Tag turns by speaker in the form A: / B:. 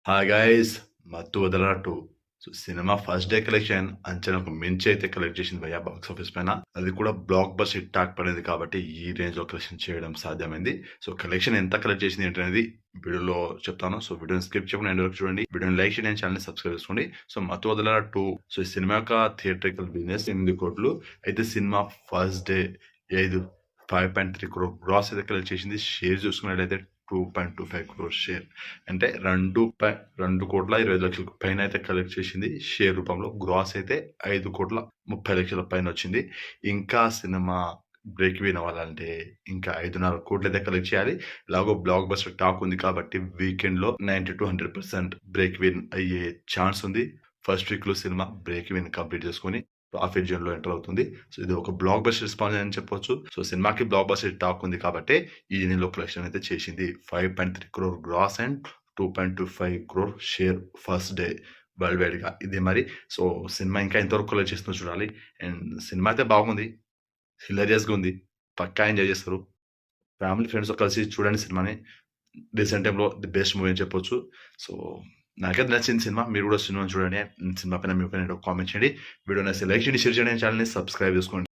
A: Hi guys, మత్తు వదలరా 2. So cinema first day collection అంచనాకు మించి అయితే కలెక్ట్ చేసింది భయ్యా బాక్స్ ఆఫీస్ పైన. అది కూడా బ్లాక్ బస్ హిట్ టాక్ పడింది కాబట్టి ఈ రేంజ్ లో కలెక్షన్ చేయడం సాధ్యమైంది. సో కలెక్షన్ ఎంత కలెక్ట్ చేసింది ఏంటనేది వీడియోలో చెప్తాను. సో వీడియోని స్కిప్ చేయకుండా ఎండ్ వరకు చూడండి. వీడియోని లైక్ చేయండి, ఛానల్ సబ్స్క్రైబ్ చేసుకోండి. సో మత్తు వదలరా 2. సో ఈ సినిమా యొక్క థియేట్రికల్ బిజినెస్ 8 కోట్లు అయితే cinema first day 5.3 crore gross అయితే కలెక్ట్ చేసింది. షేర్ చూసుకున్నట్లయితే 2.25 crore షేర్, అంటే 2,20,20,00,000 పైన అయితే కలెక్ట్ చేసింది షేర్ రూపంలో. గ్రాస్ అయితే 5,30,00,000 పైన వచ్చింది. ఇంకా సినిమా బ్రేక్ ఈవెన్ అవ్వాలంటే ఇంకా 5.5 కోట్లు అయితే కలెక్ట్ చేయాలి. ఇలాగో బ్లాక్ బస్టర్ టాక్ ఉంది కాబట్టి వీకెండ్ లో 90 to 100% బ్రేక్ ఈవెన్ అయ్యే ఛాన్స్ ఉంది. ఫస్ట్ వీక్ లో సినిమా బ్రేక్ ఈవెన్ కంప్లీట్ చేసుకుని ప్రాఫిట్ జోన్ లో ఎంటర్ అవుతుంది. సో ఇది ఒక బ్లాక్ బస్టర్ రెస్పాన్స్ అని చెప్పొచ్చు. సో సినిమాకి బ్లాక్ బస్టర్ టాక్ ఉంది కాబట్టి ఈ నెలలో కలెక్షన్ అయితే చేసింది. 5.3 crore gross and 2.25 crore share first day world wide గా. ఇది మరి సో సినిమా ఇంకా ఎంతవరకు కలెక్ట్ చేస్తుందో చూడాలి. అండ్ సినిమా అయితే బాగుంది, హిలేరియస్ గా ఉంది, పక్కా ఎంజాయ్ చేస్తారు. ఫ్యామిలీ ఫ్రెండ్స్ తో కలిసి చూడండి సినిమాని. రీసెంట్ టైంలో ది బెస్ట్ మూవీ అని చెప్పొచ్చు. సో నాకైతే నచ్చింది సినిమా. మీరు కూడా సినిమా చూడండి. సినిమా పైన మీ ఒపీనియన్ కామెంట్ చేయండి. వీడియో నచ్చితే లైక్ చేయండి, షేర్ చేయండి, ఛానల్ని సబ్స్క్రైబ్ చేసుకోండి.